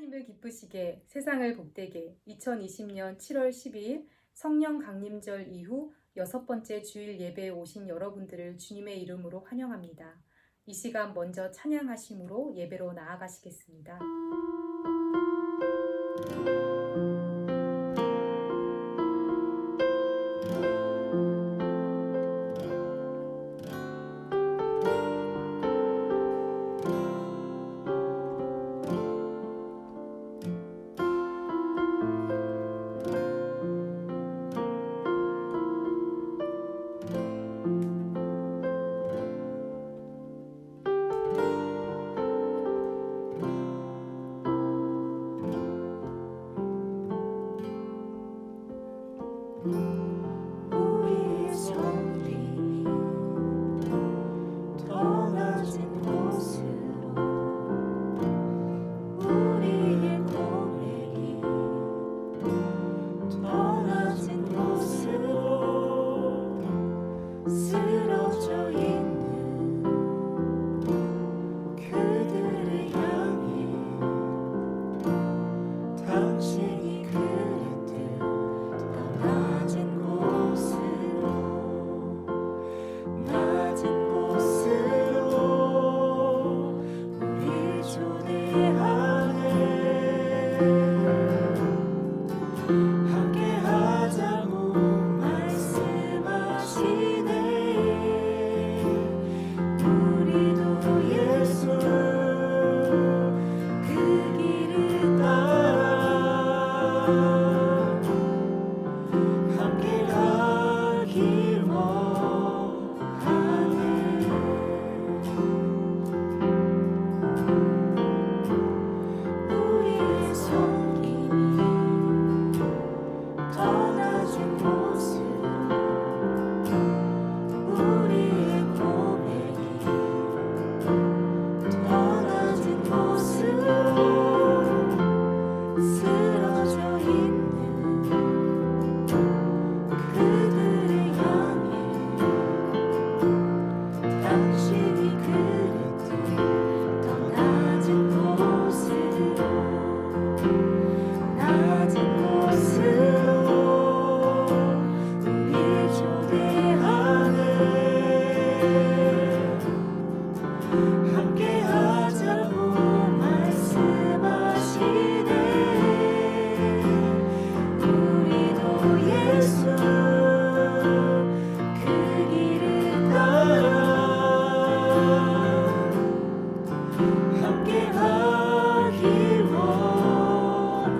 하나님을 기쁘시게 세상을 복되게 2020년 7월 12일 성령 강림절 이후 6번째 주일 예배에 오신 여러분들을 주님의 이름으로 환영합니다. 이 시간 먼저 찬양하심으로 예배로 나아가시겠습니다. 우리의 성림이 더 낮은 곳으로 우리의 고백이 더 낮은 곳으로 쓰러져 있는 그들을 향해 당신이 그랬듯 낮은 곳으로 우리 초대하네. 함께 하자고 말씀하시네. 우리도 예수 그 길을 따라 함께 가길 원하네. 우리의 성김이 더 낮은 곳으로 우리의 고백이 더 낮은 곳으로 쓰러져 있는 그들을 향해 당신이 그랬듯 더 낮은 곳으로 우리 초대하네. 함께 하자고 말씀하시네. 우리도 예수 그 길을 따라 함께 가길 원하네.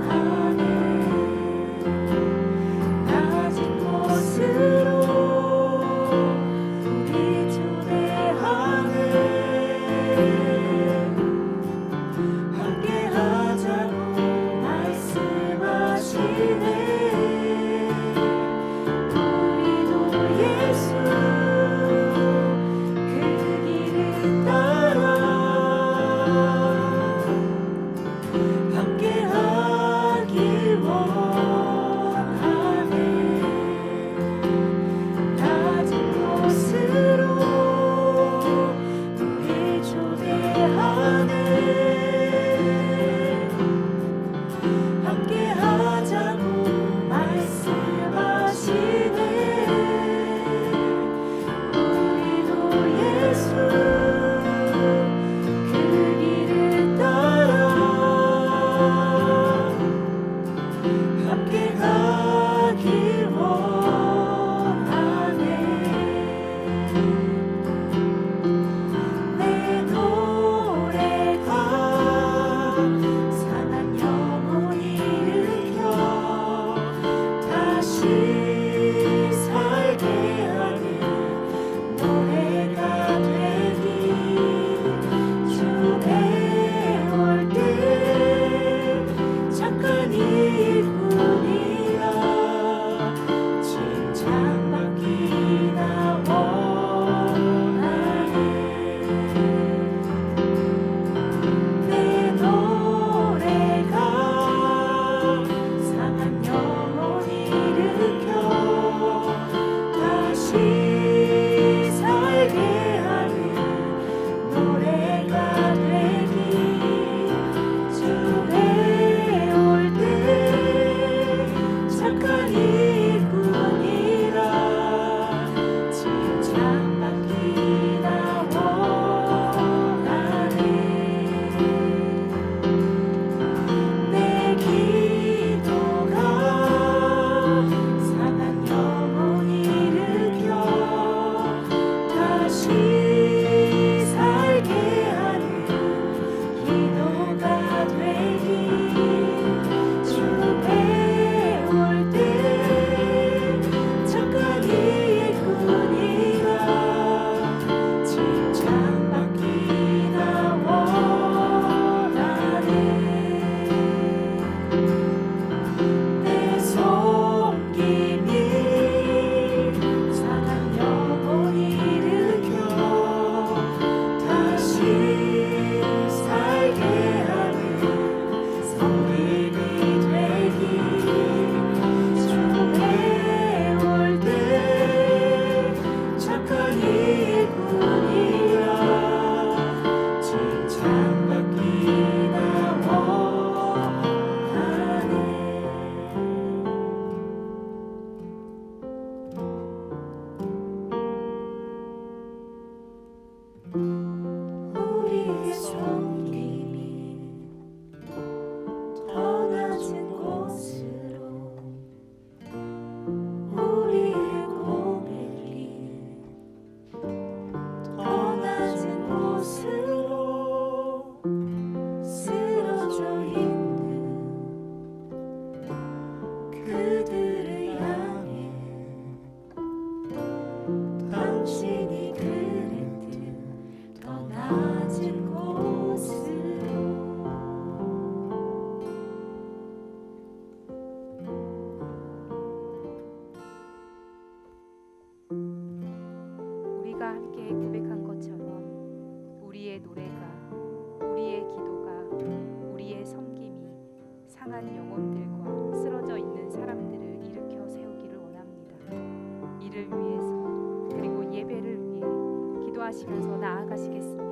상한 영혼들과 쓰러져 있는 사람들을 일으켜 세우기를 원합니다. 이를 위해서 그리고 예배를 위해 기도하시면서 나아가시겠습니다.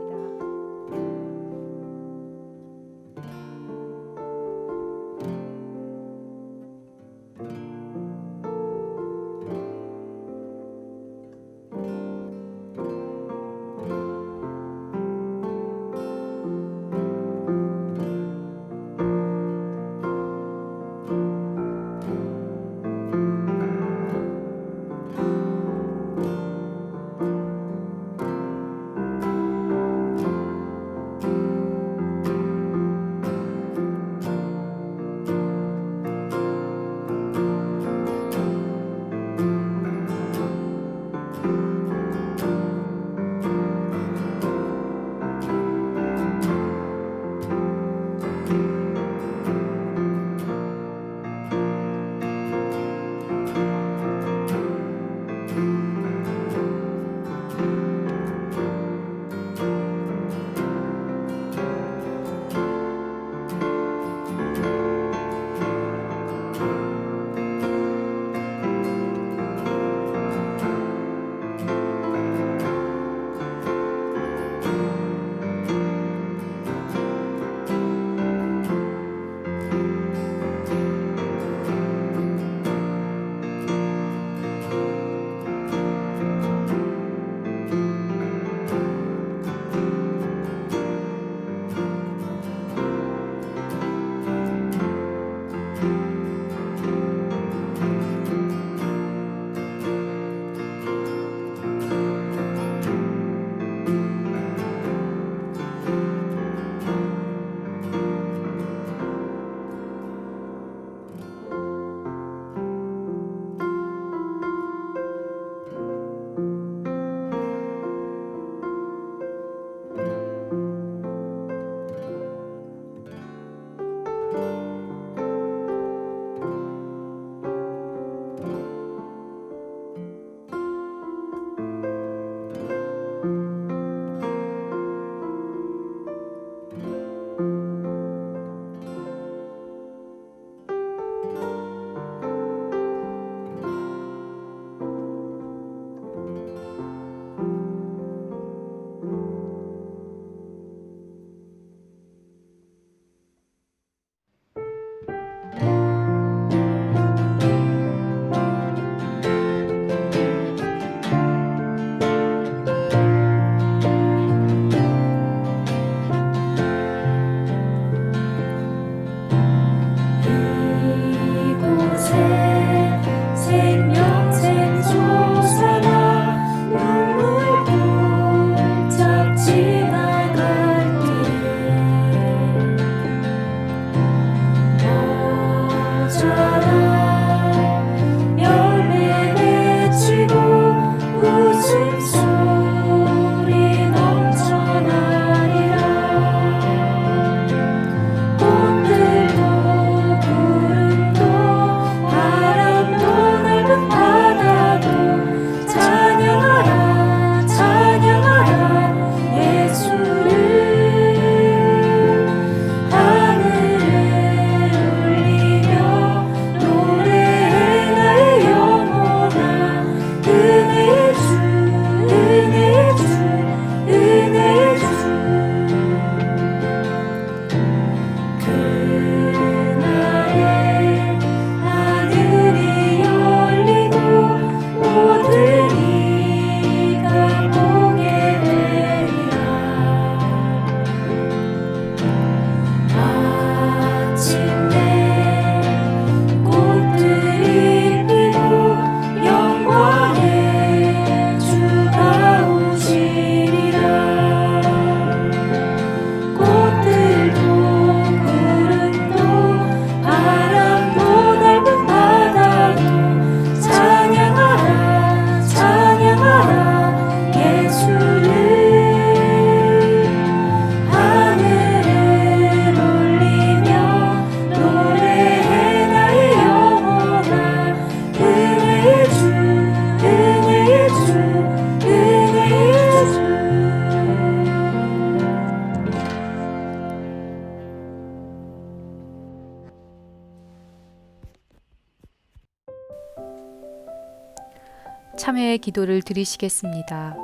참회의 기도를 드리시겠습니다.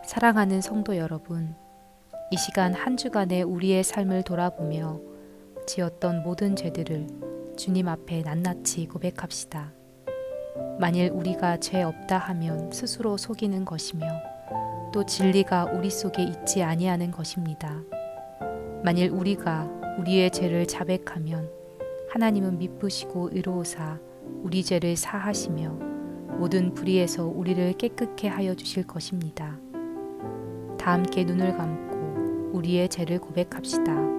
사랑하는 성도 여러분, 이 시간 한 주간의 우리의 삶을 돌아보며 지었던 모든 죄들을 주님 앞에 낱낱이 고백합시다. 만일 우리가 죄 없다 하면 스스로 속이는 것이며 또 진리가 우리 속에 있지 아니하는 것입니다. 만일 우리가 우리의 죄를 자백하면 하나님은 미쁘시고 의로우사 우리 죄를 사하시며 모든 불의에서 우리를 깨끗게 하여 주실 것입니다. 다 함께 눈을 감고 우리의 죄를 고백합시다.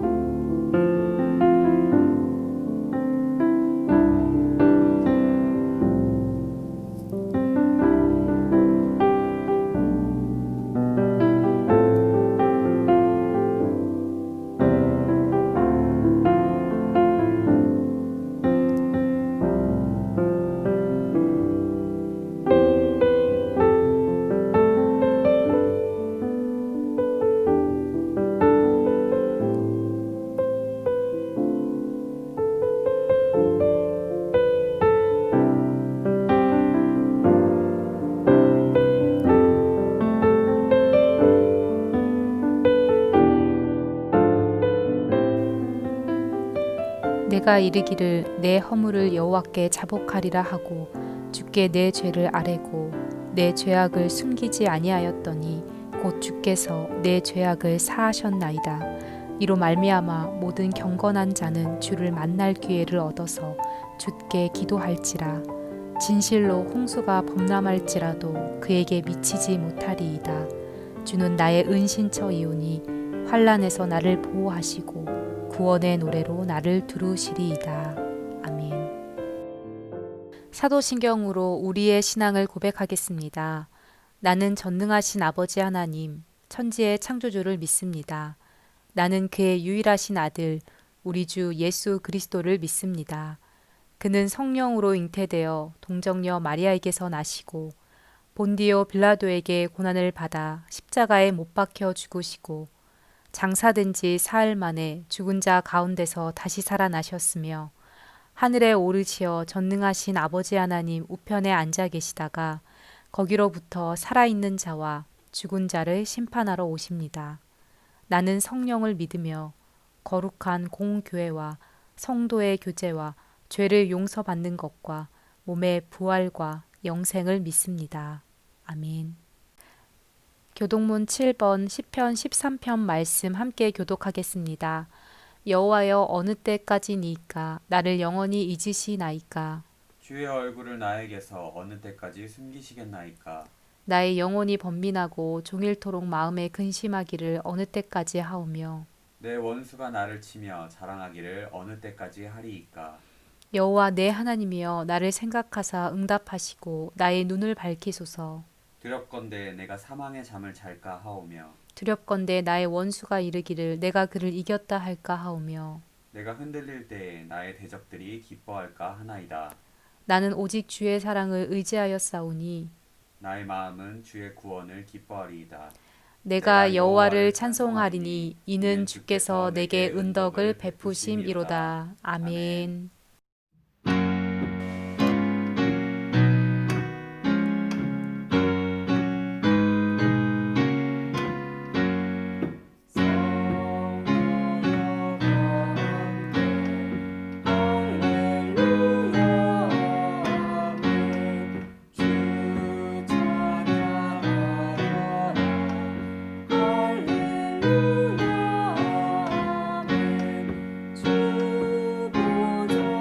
내가 이르기를 내 허물을 여호와께 자복하리라 하고 주께 내 죄를 아뢰고 내 죄악을 숨기지 아니하였더니 곧 주께서 내 죄악을 사하셨나이다. 이로 말미암아 모든 경건한 자는 주를 만날 기회를 얻어서 주께 기도할지라. 진실로 홍수가 범람할지라도 그에게 미치지 못하리이다. 주는 나의 은신처이오니 환난에서 나를 보호하시고 구원의 노래로 나를 두루시리이다. 아멘. 사도신경으로 우리의 신앙을 고백하겠습니다. 나는 전능하신 아버지 하나님, 천지의 창조주를 믿습니다. 나는 그의 유일하신 아들, 우리 주 예수 그리스도를 믿습니다. 그는 성령으로 잉태되어 동정녀 마리아에게서 나시고 본디오 빌라도에게 고난을 받아 십자가에 못 박혀 죽으시고 장사된 지 사흘 만에 죽은 자 가운데서 다시 살아나셨으며 하늘에 오르시어 전능하신 아버지 하나님 우편에 앉아 계시다가 거기로부터 살아있는 자와 죽은 자를 심판하러 오십니다. 나는 성령을 믿으며 거룩한 공교회와 성도의 교제와 죄를 용서받는 것과 몸의 부활과 영생을 믿습니다. 아멘. 교독문 7번 시편 13편 말씀 함께 교독하겠습니다. 여호와여 어느 때까지니까 나를 영원히 잊으시나이까. 주의 얼굴을 나에게서 어느 때까지 숨기시겠나이까. 나의 영혼이 번민하고 종일토록 마음에 근심하기를 어느 때까지 하오며. 내 원수가 나를 치며 자랑하기를 어느 때까지 하리이까. 여호와 내 하나님이여 나를 생각하사 응답하시고 나의 눈을 밝히소서. 두렵건대 내가 사망의 잠을 잘까 하오며 두렵건대 나의 원수가 이르기를 내가 그를 이겼다 할까 하오며. 내가 흔들릴 때에 나의 대적들이 기뻐할까 하나이다. 나는 오직 주의 사랑을 의지하여 싸우니 나의 마음은 주의 구원을 기뻐하리이다. 내가 여호와를 찬송하리니 이는 주께서 내게 은덕을 베푸심이로다. 아멘. 할렐루야 아멘 주 보좌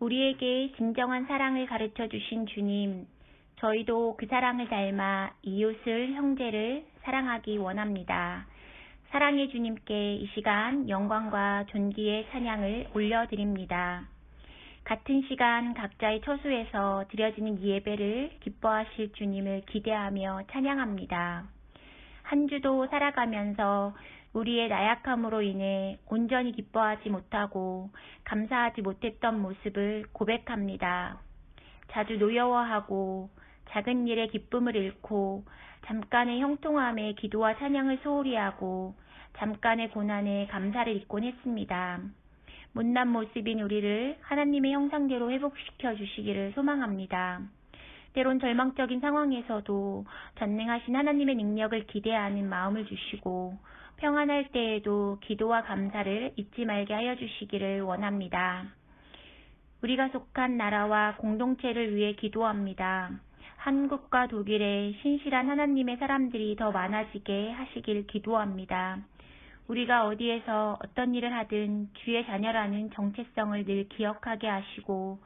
우리에게 진정한 사랑을 가르쳐 주신 주님, 저희도 그 사랑을 닮아 이웃을, 형제를 사랑하기 원합니다. 사랑의 주님께 이 시간 영광과 존귀의 찬양을 올려드립니다. 같은 시간 각자의 처소에서 드려지는 이 예배를 기뻐하실 주님을 기대하며 찬양합니다. 한 주도 살아가면서 우리의 나약함으로 인해 온전히 기뻐하지 못하고 감사하지 못했던 모습을 고백합니다. 자주 노여워하고 작은 일에 기쁨을 잃고 잠깐의 형통함에 기도와 찬양을 소홀히 하고 잠깐의 고난에 감사를 잊곤 했습니다. 못난 모습인 우리를 하나님의 형상대로 회복시켜 주시기를 소망합니다. 때론 절망적인 상황에서도 전능하신 하나님의 능력을 기대하는 마음을 주시고 평안할 때에도 기도와 감사를 잊지 말게 하여 주시기를 원합니다. 우리가 속한 나라와 공동체를 위해 기도합니다. 한국과 독일에 신실한 하나님의 사람들이 더 많아지게 하시길 기도합니다. 우리가 어디에서 어떤 일을 하든 주의 자녀라는 정체성을 늘 기억하게 하시고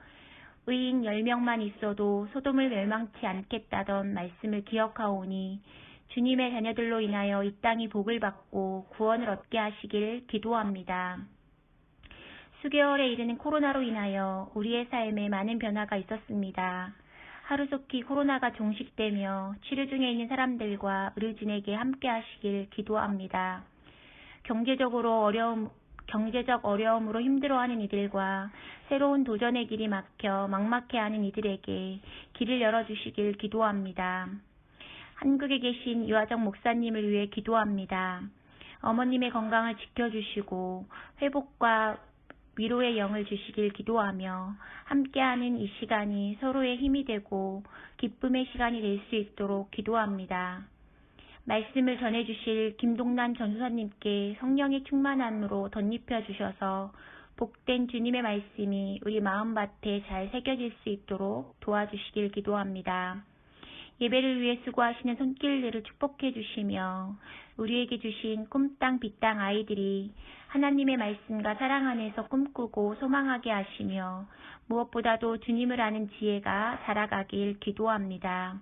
의인 10명만 있어도 소돔을 멸망치 않겠다던 말씀을 기억하오니 주님의 자녀들로 인하여 이 땅이 복을 받고 구원을 얻게 하시길 기도합니다. 수개월에 이르는 코로나로 인하여 우리의 삶에 많은 변화가 있었습니다. 하루속히 코로나가 종식되며 치료 중에 있는 사람들과 의료진에게 함께 하시길 기도합니다. 경제적 어려움으로 힘들어하는 이들과 새로운 도전의 길이 막혀 막막해하는 이들에게 길을 열어주시길 기도합니다. 한국에 계신 유아정 목사님을 위해 기도합니다. 어머님의 건강을 지켜주시고 회복과 위로의 영을 주시길 기도하며 함께하는 이 시간이 서로의 힘이 되고 기쁨의 시간이 될 수 있도록 기도합니다. 말씀을 전해주실 김동란 전수사님께 성령의 충만함으로 덧입혀 주셔서 복된 주님의 말씀이 우리 마음밭에 잘 새겨질 수 있도록 도와주시길 기도합니다. 예배를 위해 수고하시는 손길들을 축복해 주시며 우리에게 주신 꿈땅 빛땅 아이들이 하나님의 말씀과 사랑 안에서 꿈꾸고 소망하게 하시며 무엇보다도 주님을 아는 지혜가 자라가길 기도합니다.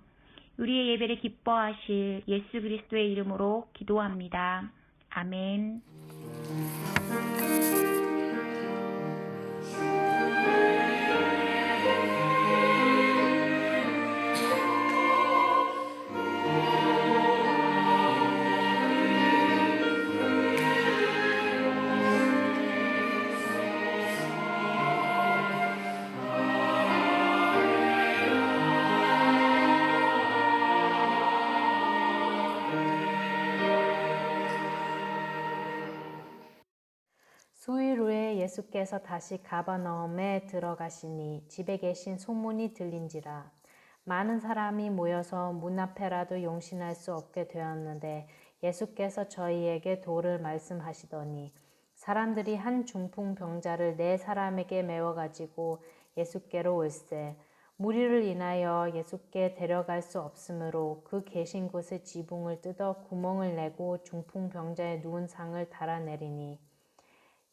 우리의 예배를 기뻐하실 예수 그리스도의 이름으로 기도합니다. 아멘. 수일 후에 예수께서 다시 가버나움에 들어가시니 집에 계신 소문이 들린지라. 많은 사람이 모여서 문 앞에라도 용신할 수 없게 되었는데 예수께서 저희에게 도를 말씀하시더니 사람들이 한 중풍병자를 4사람에게 메워가지고 예수께로 올세 무리를 인하여 예수께 데려갈 수 없으므로 그 계신 곳에 지붕을 뜯어 구멍을 내고 중풍병자의 누운 상을 달아내리니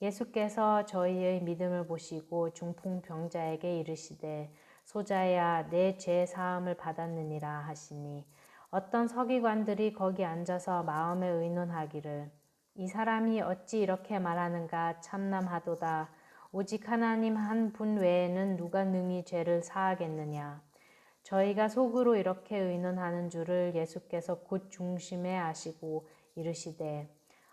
예수께서 저희의 믿음을 보시고 중풍병자에게 이르시되 소자야 내 죄 사함을 받았느니라 하시니 어떤 서기관들이 거기 앉아서 마음에 의논하기를 이 사람이 어찌 이렇게 말하는가 참남하도다. 오직 하나님 한 분 외에는 누가 능히 죄를 사하겠느냐. 저희가 속으로 이렇게 의논하는 줄을 예수께서 곧 중심에 아시고 이르시되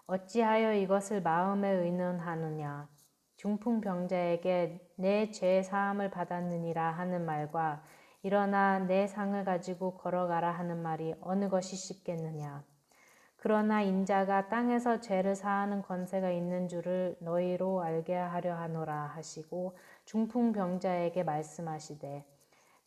어찌하여 이것을 마음에 의논하느냐. 중풍병자에게 내 죄 사함을 받았느니라 하는 말과 일어나 내 상을 가지고 걸어가라 하는 말이 어느 것이 쉽겠느냐. 그러나 인자가 땅에서 죄를 사하는 권세가 있는 줄을 너희로 알게 하려 하노라 하시고 중풍병자에게 말씀하시되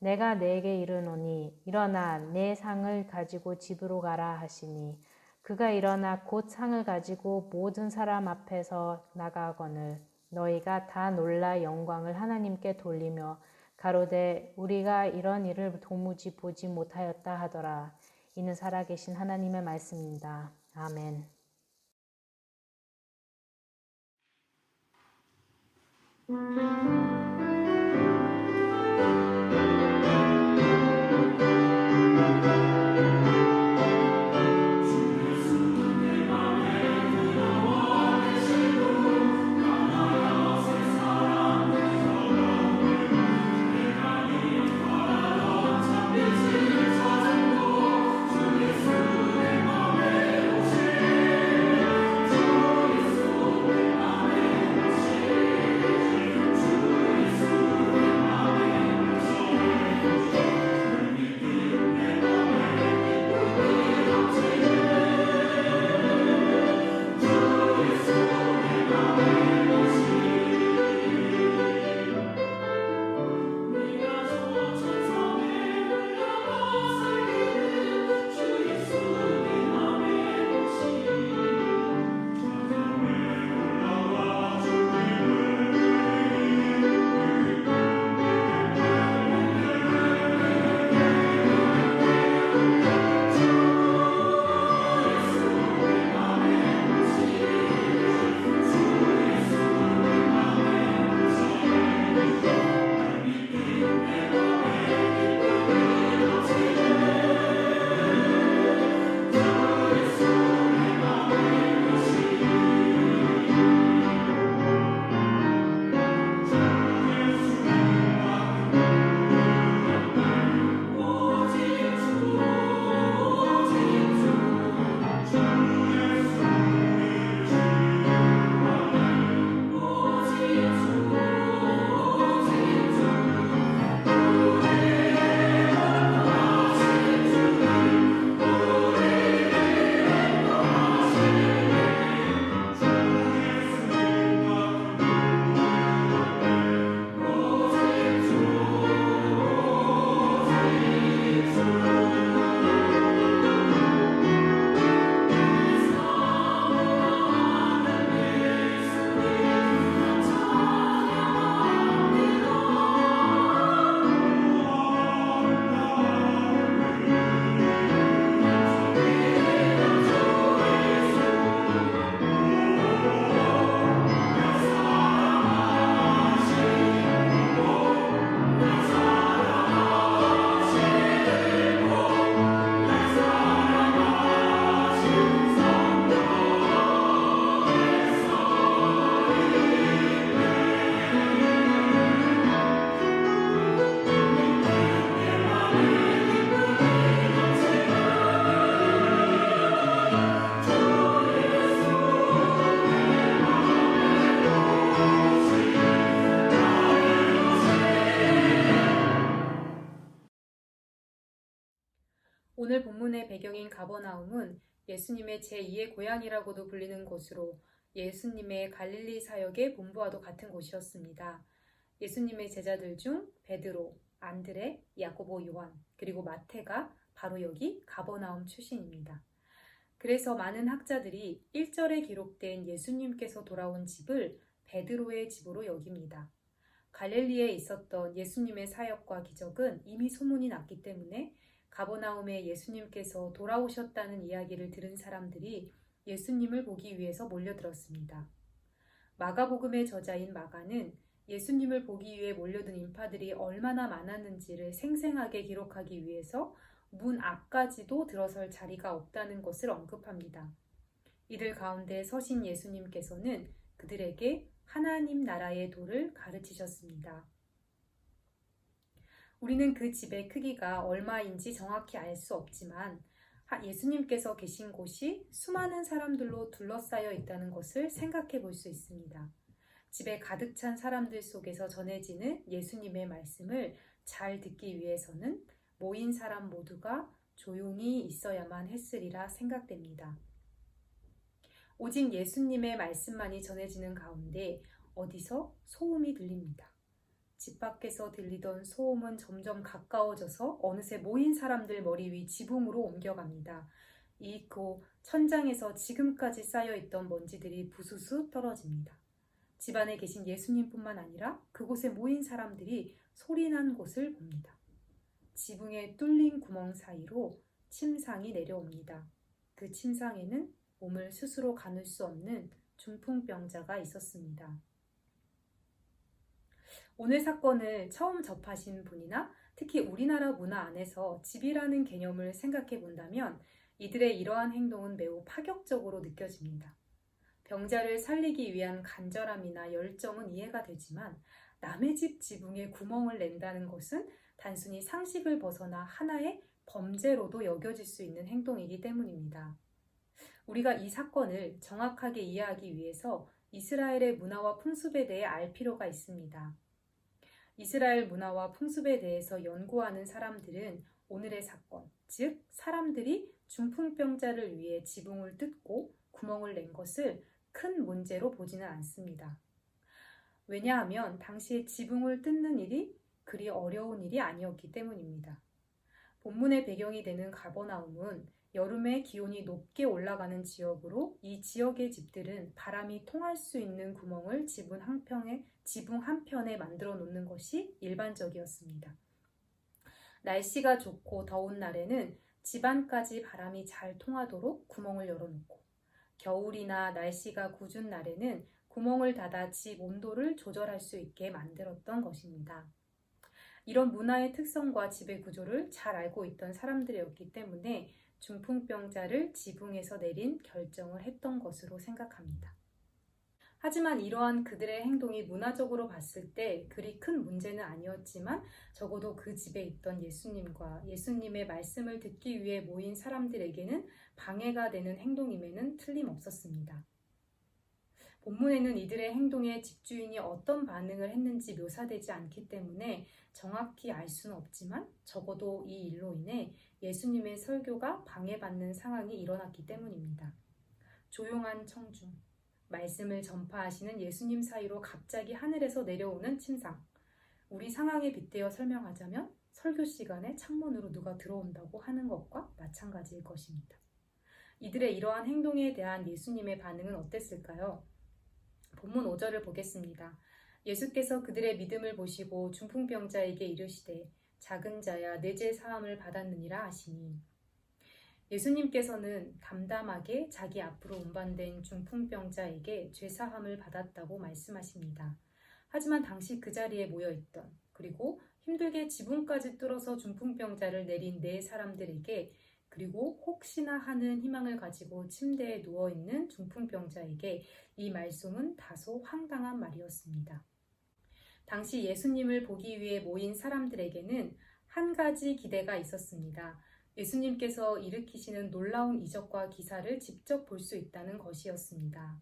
내가 내게 이르노니 일어나 내 상을 가지고 집으로 가라 하시니 그가 일어나 곧 상을 가지고 모든 사람 앞에서 나가거늘 너희가 다 놀라 영광을 하나님께 돌리며 가로되 우리가 이런 일을 도무지 보지 못하였다 하더라. 이는 살아계신 하나님의 말씀입니다. 아멘. 오늘 본문의 배경인 가버나움은 예수님의 제2의 고향이라고도 불리는 곳으로 예수님의 갈릴리 사역의 본부와도 같은 곳이었습니다. 예수님의 제자들 중 베드로, 안드레, 야고보, 요한, 그리고 마태가 바로 여기 가버나움 출신입니다. 그래서 많은 학자들이 1절에 기록된 예수님께서 돌아온 집을 베드로의 집으로 여깁니다. 갈릴리에 있었던 예수님의 사역과 기적은 이미 소문이 났기 때문에 가버나움에 예수님께서 돌아오셨다는 이야기를 들은 사람들이 예수님을 보기 위해서 몰려들었습니다. 마가복음의 저자인 마가는 예수님을 보기 위해 몰려든 인파들이 얼마나 많았는지를 생생하게 기록하기 위해서 문 앞까지도 들어설 자리가 없다는 것을 언급합니다. 이들 가운데 서신 예수님께서는 그들에게 하나님 나라의 도를 가르치셨습니다. 우리는 그 집의 크기가 얼마인지 정확히 알 수 없지만 예수님께서 계신 곳이 수많은 사람들로 둘러싸여 있다는 것을 생각해 볼 수 있습니다. 집에 가득 찬 사람들 속에서 전해지는 예수님의 말씀을 잘 듣기 위해서는 모인 사람 모두가 조용히 있어야만 했으리라 생각됩니다. 오직 예수님의 말씀만이 전해지는 가운데 어디서 소음이 들립니다. 집 밖에서 들리던 소음은 점점 가까워져서 어느새 모인 사람들 머리 위 지붕으로 옮겨갑니다. 이윽고 천장에서 지금까지 쌓여있던 먼지들이 부수수 떨어집니다. 집 안에 계신 예수님뿐만 아니라 그곳에 모인 사람들이 소리난 곳을 봅니다. 지붕에 뚫린 구멍 사이로 침상이 내려옵니다. 그 침상에는 몸을 스스로 가눌 수 없는 중풍병자가 있었습니다. 오늘 사건을 처음 접하신 분이나 특히 우리나라 문화 안에서 집이라는 개념을 생각해 본다면 이들의 이러한 행동은 매우 파격적으로 느껴집니다. 병자를 살리기 위한 간절함이나 열정은 이해가 되지만 남의 집 지붕에 구멍을 낸다는 것은 단순히 상식을 벗어나 하나의 범죄로도 여겨질 수 있는 행동이기 때문입니다. 우리가 이 사건을 정확하게 이해하기 위해서 이스라엘의 문화와 풍습에 대해 알 필요가 있습니다. 이스라엘 문화와 풍습에 대해서 연구하는 사람들은 오늘의 사건, 즉 사람들이 중풍병자를 위해 지붕을 뜯고 구멍을 낸 것을 큰 문제로 보지는 않습니다. 왜냐하면 당시에 지붕을 뜯는 일이 그리 어려운 일이 아니었기 때문입니다. 본문의 배경이 되는 가버나움은 여름에 기온이 높게 올라가는 지역으로 이 지역의 집들은 바람이 통할 수 있는 구멍을 지붕 한편에 만들어 놓는 것이 일반적이었습니다. 날씨가 좋고 더운 날에는 집 안까지 바람이 잘 통하도록 구멍을 열어놓고 겨울이나 날씨가 궂은 날에는 구멍을 닫아 집 온도를 조절할 수 있게 만들었던 것입니다. 이런 문화의 특성과 집의 구조를 잘 알고 있던 사람들이었기 때문에 중풍병자를 지붕에서 내린 결정을 했던 것으로 생각합니다. 하지만 이러한 그들의 행동이 문화적으로 봤을 때 그리 큰 문제는 아니었지만 적어도 그 집에 있던 예수님과 예수님의 말씀을 듣기 위해 모인 사람들에게는 방해가 되는 행동임에는 틀림없었습니다. 본문에는 이들의 행동에 집주인이 어떤 반응을 했는지 묘사되지 않기 때문에 정확히 알 수는 없지만 적어도 이 일로 인해 예수님의 설교가 방해받는 상황이 일어났기 때문입니다. 조용한 청중, 말씀을 전파하시는 예수님 사이로 갑자기 하늘에서 내려오는 침상. 우리 상황에 빗대어 설명하자면 설교 시간에 창문으로 누가 들어온다고 하는 것과 마찬가지일 것입니다. 이들의 이러한 행동에 대한 예수님의 반응은 어땠을까요? 본문 5절을 보겠습니다. 예수께서 그들의 믿음을 보시고 중풍병자에게 이르시되 작은 자야 내 죄 사함을 받았느니라 하시니 예수님께서는 담담하게 자기 앞으로 운반된 중풍병자에게 죄 사함을 받았다고 말씀하십니다. 하지만 당시 그 자리에 모여있던 그리고 힘들게 지붕까지 뚫어서 중풍병자를 내린 네 사람들에게 그리고 혹시나 하는 희망을 가지고 침대에 누워있는 중풍병자에게 이 말씀은 다소 황당한 말이었습니다. 당시 예수님을 보기 위해 모인 사람들에게는 한 가지 기대가 있었습니다. 예수님께서 일으키시는 놀라운 이적과 기사를 직접 볼 수 있다는 것이었습니다.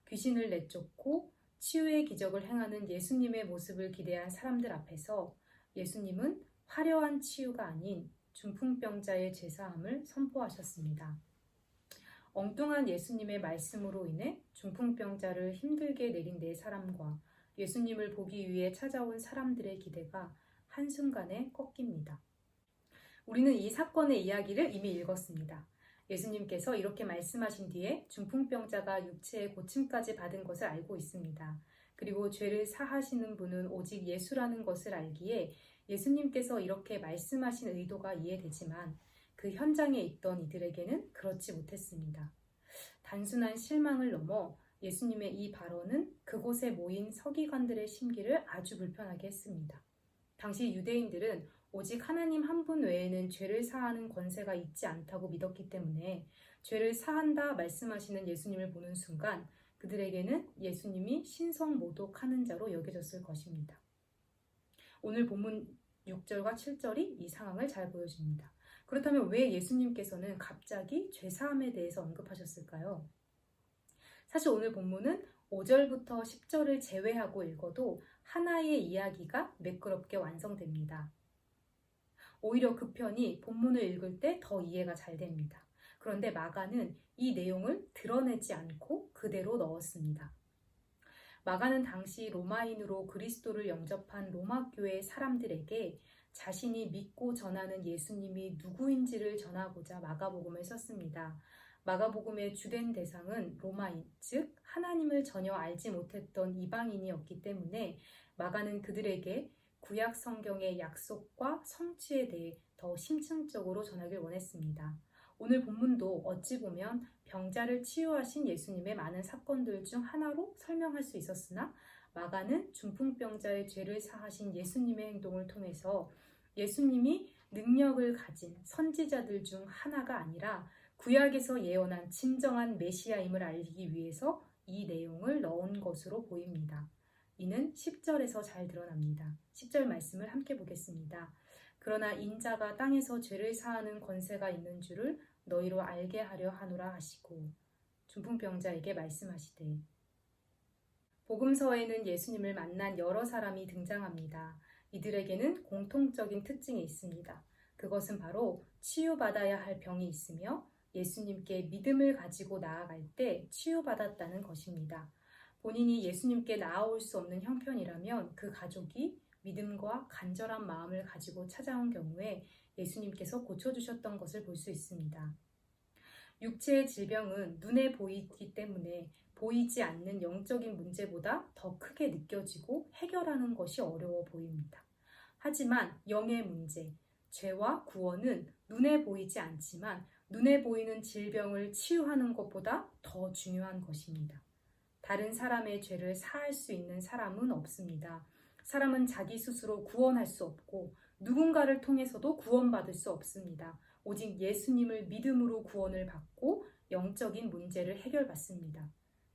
귀신을 내쫓고 치유의 기적을 행하는 예수님의 모습을 기대한 사람들 앞에서 예수님은 화려한 치유가 아닌 중풍병자의 죄사함을 선포하셨습니다. 엉뚱한 예수님의 말씀으로 인해 중풍병자를 힘들게 내린 네 사람과 예수님을 보기 위해 찾아온 사람들의 기대가 한순간에 꺾입니다. 우리는 이 사건의 이야기를 이미 읽었습니다. 예수님께서 이렇게 말씀하신 뒤에 중풍병자가 육체의 고침까지 받은 것을 알고 있습니다. 그리고 죄를 사하시는 분은 오직 예수라는 것을 알기에 예수님께서 이렇게 말씀하신 의도가 이해되지만 그 현장에 있던 이들에게는 그렇지 못했습니다. 단순한 실망을 넘어 예수님의 이 발언은 그곳에 모인 서기관들의 심기를 아주 불편하게 했습니다. 당시 유대인들은 오직 하나님 한 분 외에는 죄를 사하는 권세가 있지 않다고 믿었기 때문에 죄를 사한다 말씀하시는 예수님을 보는 순간 그들에게는 예수님이 신성모독하는 자로 여겨졌을 것입니다. 오늘 본문 6절과 7절이 이 상황을 잘 보여줍니다. 그렇다면 왜 예수님께서는 갑자기 죄사함에 대해서 언급하셨을까요? 사실 오늘 본문은 5절부터 10절을 제외하고 읽어도 하나의 이야기가 매끄럽게 완성됩니다. 오히려 그 편이 본문을 읽을 때 더 이해가 잘 됩니다. 그런데 마가는 이 내용을 드러내지 않고 그대로 넣었습니다. 마가는 당시 로마인으로 그리스도를 영접한 로마 교회 사람들에게 자신이 믿고 전하는 예수님이 누구인지를 전하고자 마가복음을 썼습니다. 마가복음의 주된 대상은 로마인, 즉 하나님을 전혀 알지 못했던 이방인이었기 때문에 마가는 그들에게 구약 성경의 약속과 성취에 대해 더 심층적으로 전하길 원했습니다. 오늘 본문도 어찌 보면 병자를 치유하신 예수님의 많은 사건들 중 하나로 설명할 수 있었으나 마가는 중풍병자의 죄를 사하신 예수님의 행동을 통해서 예수님이 능력을 가진 선지자들 중 하나가 아니라 구약에서 예언한 진정한 메시아임을 알리기 위해서 이 내용을 넣은 것으로 보입니다. 이는 10절에서 잘 드러납니다. 10절 말씀을 함께 보겠습니다. 그러나 인자가 땅에서 죄를 사하는 권세가 있는 줄을 너희로 알게 하려 하노라 하시고 중풍병자에게 말씀하시되. 복음서에는 예수님을 만난 여러 사람이 등장합니다. 이들에게는 공통적인 특징이 있습니다. 그것은 바로 치유받아야 할 병이 있으며 예수님께 믿음을 가지고 나아갈 때 치유받았다는 것입니다. 본인이 예수님께 나아올 수 없는 형편이라면 그 가족이 믿음과 간절한 마음을 가지고 찾아온 경우에 예수님께서 고쳐주셨던 것을 볼 수 있습니다. 육체의 질병은 눈에 보이기 때문에 보이지 않는 영적인 문제보다 더 크게 느껴지고 해결하는 것이 어려워 보입니다. 하지만 영의 문제, 죄와 구원은 눈에 보이지 않지만 눈에 보이는 질병을 치유하는 것보다 더 중요한 것입니다. 다른 사람의 죄를 사할 수 있는 사람은 없습니다. 사람은 자기 스스로 구원할 수 없고 누군가를 통해서도 구원받을 수 없습니다. 오직 예수님을 믿음으로 구원을 받고 영적인 문제를 해결받습니다.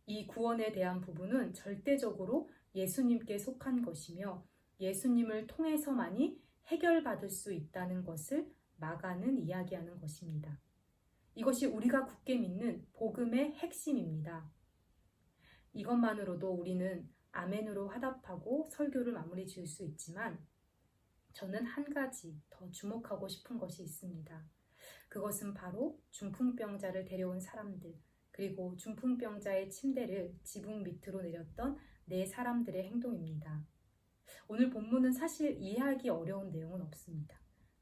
이 구원에 대한 부분은 절대적으로 예수님께 속한 것이며 예수님을 통해서만이 해결받을 수 있다는 것을 마가는 이야기하는 것입니다. 이것이 우리가 굳게 믿는 복음의 핵심입니다. 이것만으로도 우리는 아멘으로 화답하고 설교를 마무리 지을 수 있지만 저는 한 가지 더 주목하고 싶은 것이 있습니다. 그것은 바로 중풍병자를 데려온 사람들, 그리고 중풍병자의 침대를 지붕 밑으로 내렸던 네 사람들의 행동입니다. 오늘 본문은 사실 이해하기 어려운 내용은 없습니다.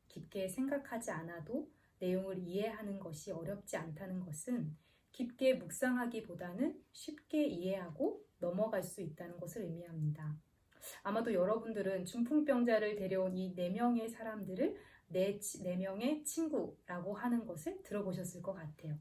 깊게 생각하지 않아도 내용을 이해하는 것이 어렵지 않다는 것은 깊게 묵상하기보다는 쉽게 이해하고 넘어갈 수 있다는 것을 의미합니다. 아마도 여러분들은 중풍병자를 데려온 이 4명의 사람들을 4명의 친구라고 하는 것을 들어보셨을 것 같아요.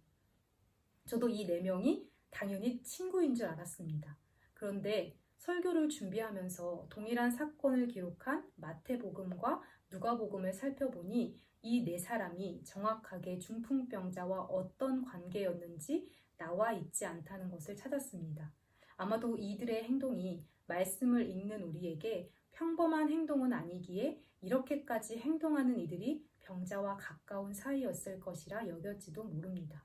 저도 이 4명이 당연히 친구인 줄 알았습니다. 그런데 설교를 준비하면서 동일한 사건을 기록한 마태복음과 누가복음을 살펴보니 이 4사람이 정확하게 중풍병자와 어떤 관계였는지 나와 있지 않다는 것을 찾았습니다. 아마도 이들의 행동이 말씀을 읽는 우리에게 평범한 행동은 아니기에 이렇게까지 행동하는 이들이 병자와 가까운 사이였을 것이라 여겼지도 모릅니다.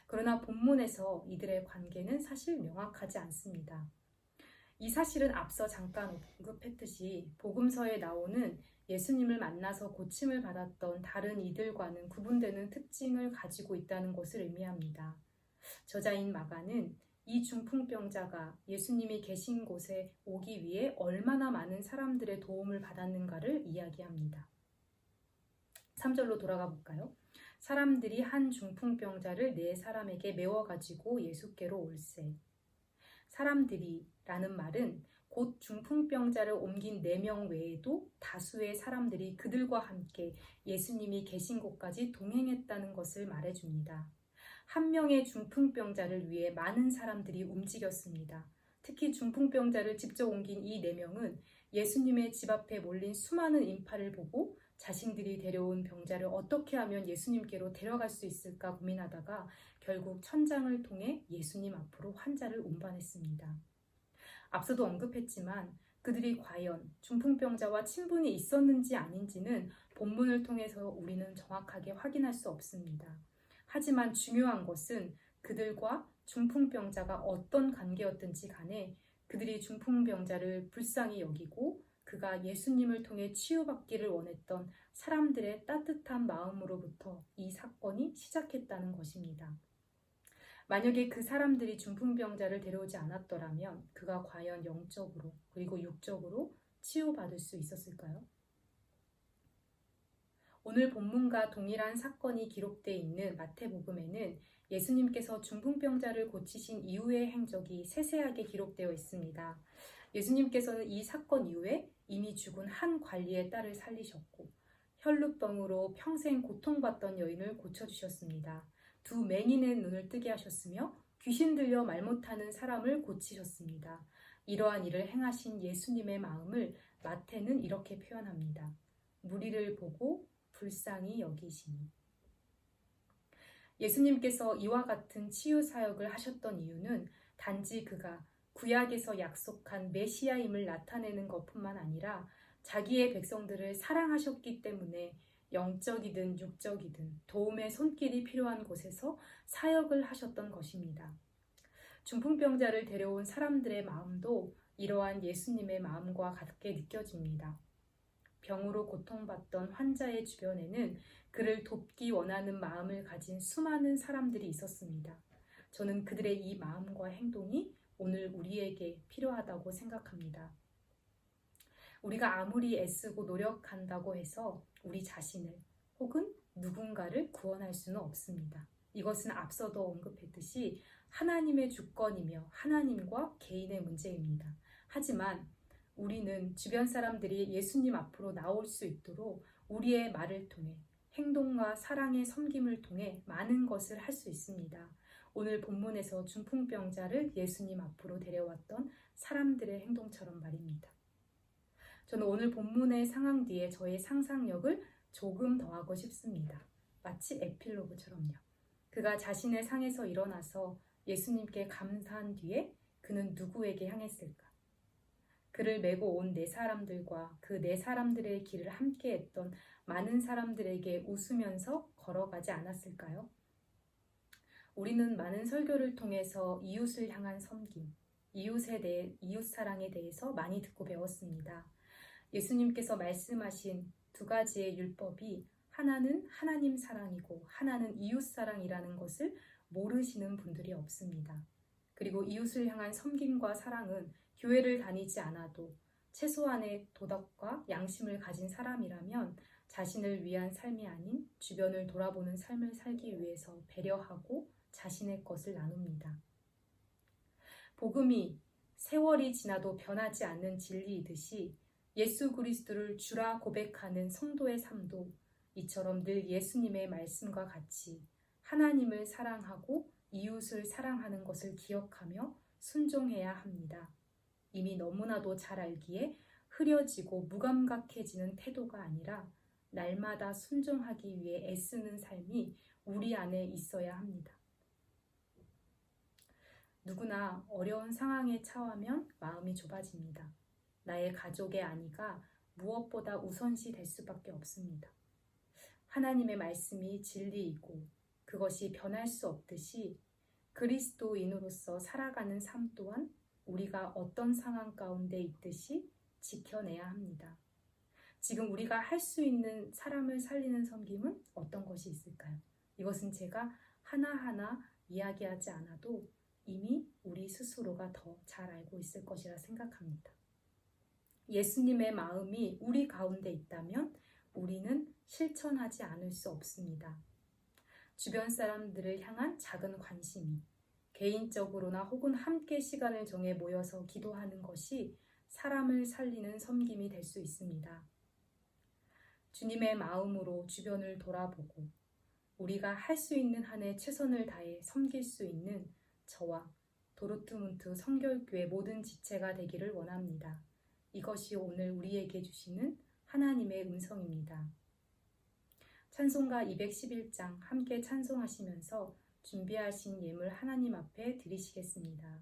그러나 본문에서 이들의 관계는 사실 명확하지 않습니다. 이 사실은 앞서 잠깐 언급했듯이 복음서에 나오는 예수님을 만나서 고침을 받았던 다른 이들과는 구분되는 특징을 가지고 있다는 것을 의미합니다. 저자인 마가는 이 중풍병자가 예수님이 계신 곳에 오기 위해 얼마나 많은 사람들의 도움을 받았는가를 이야기합니다. 3절로 돌아가 볼까요? 사람들이 한 중풍병자를 4사람에게 메워가지고 예수께로 올세. 사람들이 라는 말은 곧 중풍병자를 옮긴 4명 외에도 다수의 사람들이 그들과 함께 예수님이 계신 곳까지 동행했다는 것을 말해줍니다. 한 명의 중풍병자를 위해 많은 사람들이 움직였습니다. 특히 중풍병자를 직접 옮긴 이 4명은 예수님의 집 앞에 몰린 수많은 인파를 보고 자신들이 데려온 병자를 어떻게 하면 예수님께로 데려갈 수 있을까 고민하다가 결국 천장을 통해 예수님 앞으로 환자를 운반했습니다. 앞서도 언급했지만 그들이 과연 중풍병자와 친분이 있었는지 아닌지는 본문을 통해서 우리는 정확하게 확인할 수 없습니다. 하지만 중요한 것은 그들과 중풍병자가 어떤 관계였든지 간에 그들이 중풍병자를 불쌍히 여기고 그가 예수님을 통해 치유받기를 원했던 사람들의 따뜻한 마음으로부터 이 사건이 시작했다는 것입니다. 만약에 그 사람들이 중풍병자를 데려오지 않았더라면 그가 과연 영적으로 그리고 육적으로 치유받을 수 있었을까요? 오늘 본문과 동일한 사건이 기록되어 있는 마태복음에는 예수님께서 중풍병자를 고치신 이후의 행적이 세세하게 기록되어 있습니다. 예수님께서는 이 사건 이후에 이미 죽은 한 관리의 딸을 살리셨고 혈루병으로 평생 고통받던 여인을 고쳐주셨습니다. 2 맹인의 눈을 뜨게 하셨으며 귀신 들려 말 못하는 사람을 고치셨습니다. 이러한 일을 행하신 예수님의 마음을 마태는 이렇게 표현합니다. 무리를 보고 불쌍히 여기시니. 예수님께서 이와 같은 치유 사역을 하셨던 이유는 단지 그가 구약에서 약속한 메시아임을 나타내는 것뿐만 아니라 자기의 백성들을 사랑하셨기 때문에 영적이든 육적이든 도움의 손길이 필요한 곳에서 사역을 하셨던 것입니다. 중풍병자를 데려온 사람들의 마음도 이러한 예수님의 마음과 같게 느껴집니다. 병으로 고통받던 환자의 주변에는 그를 돕기 원하는 마음을 가진 수많은 사람들이 있었습니다. 저는 그들의 이 마음과 행동이 오늘 우리에게 필요하다고 생각합니다. 우리가 아무리 애쓰고 노력한다고 해서 우리 자신을 혹은 누군가를 구원할 수는 없습니다. 이것은 앞서도 언급했듯이 하나님의 주권이며 하나님과 개인의 문제입니다. 하지만 우리는 주변 사람들이 예수님 앞으로 나올 수 있도록 우리의 말을 통해 행동과 사랑의 섬김을 통해 많은 것을 할 수 있습니다. 오늘 본문에서 중풍병자를 예수님 앞으로 데려왔던 사람들의 행동처럼 말입니다. 저는 오늘 본문의 상황 뒤에 저의 상상력을 조금 더하고 싶습니다. 마치 에필로그처럼요. 그가 자신의 상에서 일어나서 예수님께 감사한 뒤에 그는 누구에게 향했을까? 그를 메고 온 4사람들과 그 4사람들의 길을 함께했던 많은 사람들에게 웃으면서 걸어가지 않았을까요? 우리는 많은 설교를 통해서 이웃을 향한 섬김, 이웃 사랑에 대해서 많이 듣고 배웠습니다. 예수님께서 말씀하신 2가지의 율법이 하나는 하나님 사랑이고 하나는 이웃 사랑이라는 것을 모르시는 분들이 없습니다. 그리고 이웃을 향한 섬김과 사랑은 교회를 다니지 않아도 최소한의 도덕과 양심을 가진 사람이라면 자신을 위한 삶이 아닌 주변을 돌아보는 삶을 살기 위해서 배려하고 자신의 것을 나눕니다. 복음이 세월이 지나도 변하지 않는 진리이듯이 예수 그리스도를 주라 고백하는 성도의 삶도 이처럼 늘 예수님의 말씀과 같이 하나님을 사랑하고 이웃을 사랑하는 것을 기억하며 순종해야 합니다. 이미 너무나도 잘 알기에 흐려지고 무감각해지는 태도가 아니라 날마다 순종하기 위해 애쓰는 삶이 우리 안에 있어야 합니다. 누구나 어려운 상황에 처하면 마음이 좁아집니다. 나의 가족의 안위가 무엇보다 우선시 될 수밖에 없습니다. 하나님의 말씀이 진리이고 그것이 변할 수 없듯이 그리스도인으로서 살아가는 삶 또한 우리가 어떤 상황 가운데 있듯이 지켜내야 합니다. 지금 우리가 할 수 있는 사람을 살리는 섬김은 어떤 것이 있을까요? 이것은 제가 하나하나 이야기하지 않아도 이미 우리 스스로가 더 잘 알고 있을 것이라 생각합니다. 예수님의 마음이 우리 가운데 있다면 우리는 실천하지 않을 수 없습니다. 주변 사람들을 향한 작은 관심이 개인적으로나 혹은 함께 시간을 정해 모여서 기도하는 것이 사람을 살리는 섬김이 될 수 있습니다. 주님의 마음으로 주변을 돌아보고 우리가 할 수 있는 한에 최선을 다해 섬길 수 있는 저와 도르트문트 성결교회 모든 지체가 되기를 원합니다. 이것이 오늘 우리에게 주시는 하나님의 음성입니다. 찬송가 211장 함께 찬송하시면서 준비하신 예물 하나님 앞에 드리시겠습니다.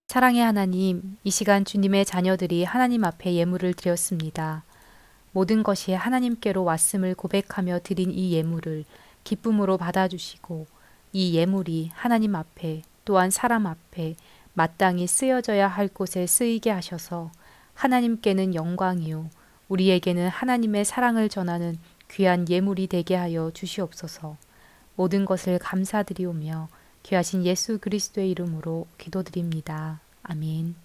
사랑의 하나님, 이 시간 주님의 자녀들이 하나님 앞에 예물을 드렸습니다. 모든 것이 하나님께로 왔음을 고백하며 드린 이 예물을 기쁨으로 받아주시고 이 예물이 하나님 앞에 또한 사람 앞에 마땅히 쓰여져야 할 곳에 쓰이게 하셔서 하나님께는 영광이요 우리에게는 하나님의 사랑을 전하는 귀한 예물이 되게 하여 주시옵소서. 모든 것을 감사드리오며 귀하신 예수 그리스도의 이름으로 기도드립니다. 아멘.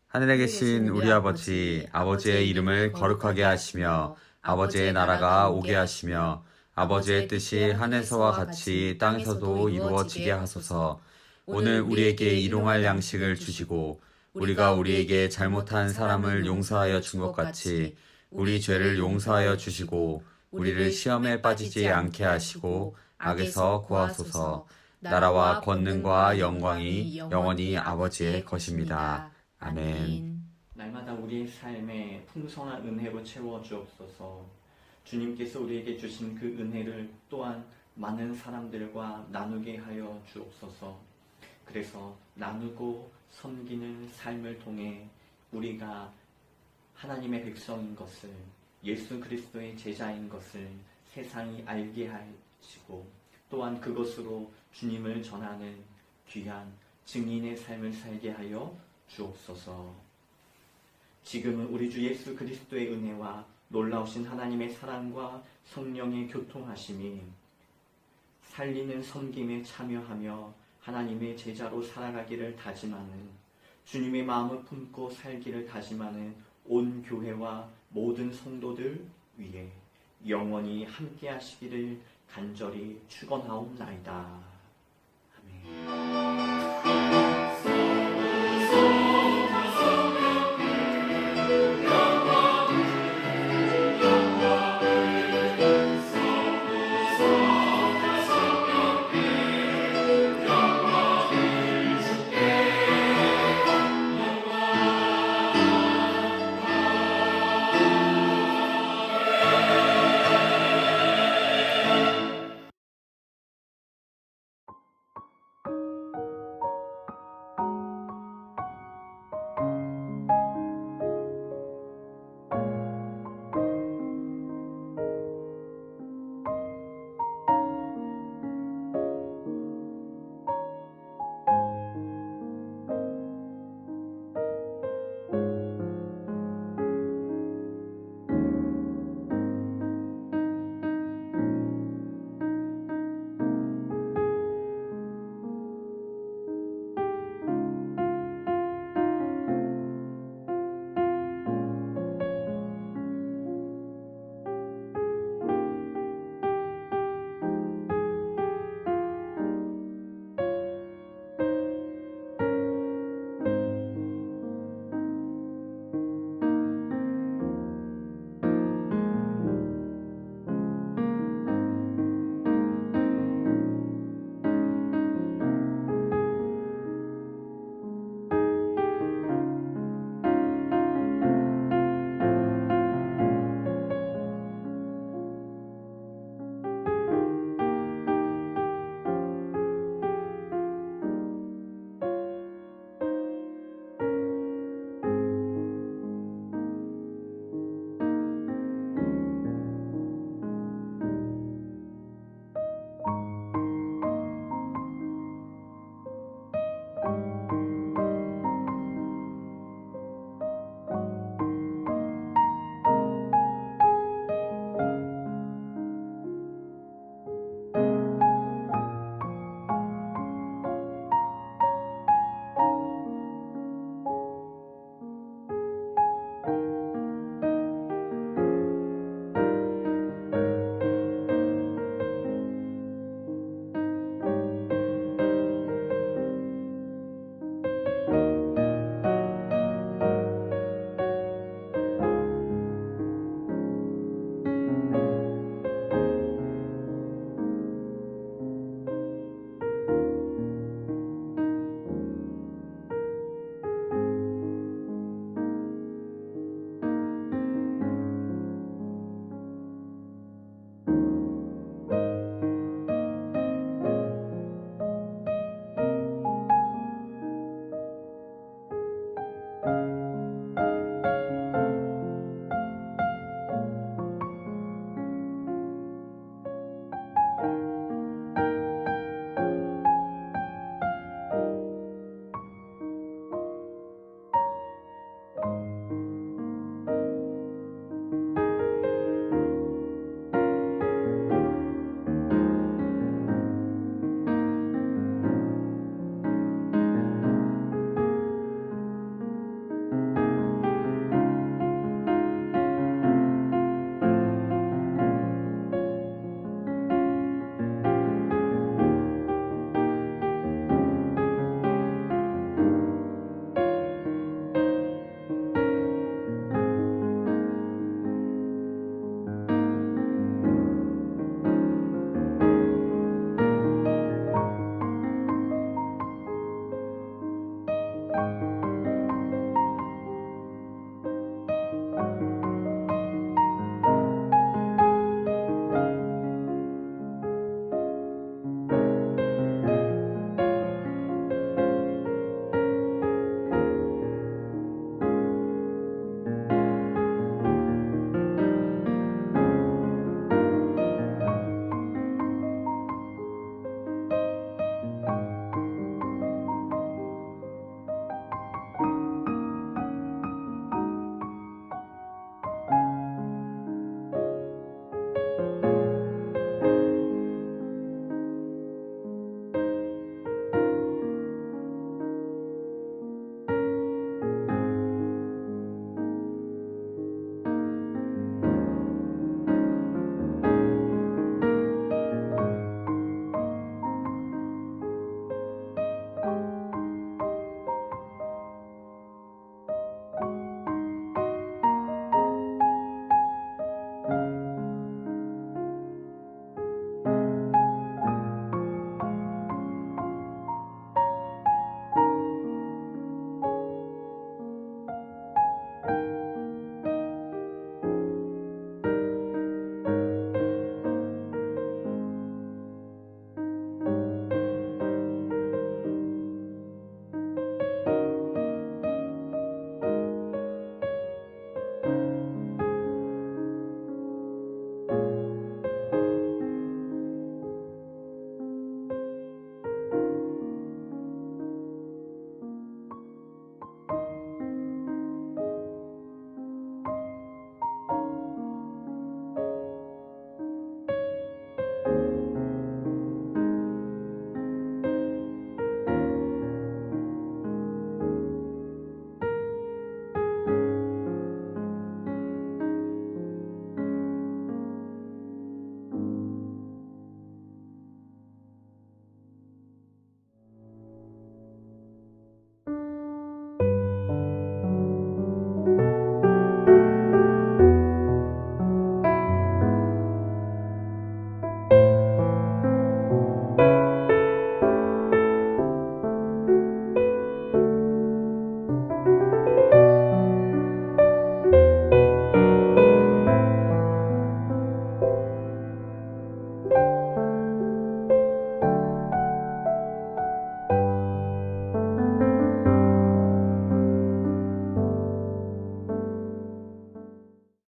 하늘에 계신 우리 아버지, 아버지의 이름을 거룩하게 하시며 아버지의 나라가 오게 하시며 아버지의 뜻이 하늘에서와 같이 땅에서도 이루어지게 하소서. 오늘 우리에게 일용할 양식을 주시고 우리가 우리에게 잘못한 사람을 용서하여 준 것 같이 우리 죄를 용서하여 주시고 우리를 시험에 빠지지 않게 하시고 악에서 구하소서. 나라와 권능과 영광이 영원히 아버지의 것입니다. 아멘. 날마다 우리의 삶에 풍성한 은혜로 채워 주옵소서. 주님께서 우리에게 주신 그 은혜를 또한 많은 사람들과 나누게 하여 주옵소서. 그래서 나누고 섬기는 삶을 통해 우리가 하나님의 백성인 것을, 예수 그리스도의 제자인 것을 세상이 알게 하시고, 또한 그것으로 주님을 전하는 귀한 증인의 삶을 살게 하여 주옵소서. 지금은 우리 주 예수 그리스도의 은혜와 놀라우신 하나님의 사랑과 성령의 교통하심이 살리는 섬김에 참여하며 하나님의 제자로 살아가기를 다짐하는, 주님의 마음을 품고 살기를 다짐하는 온 교회와 모든 성도들 위해 영원히 함께 하시기를 간절히 축원하옵나이다.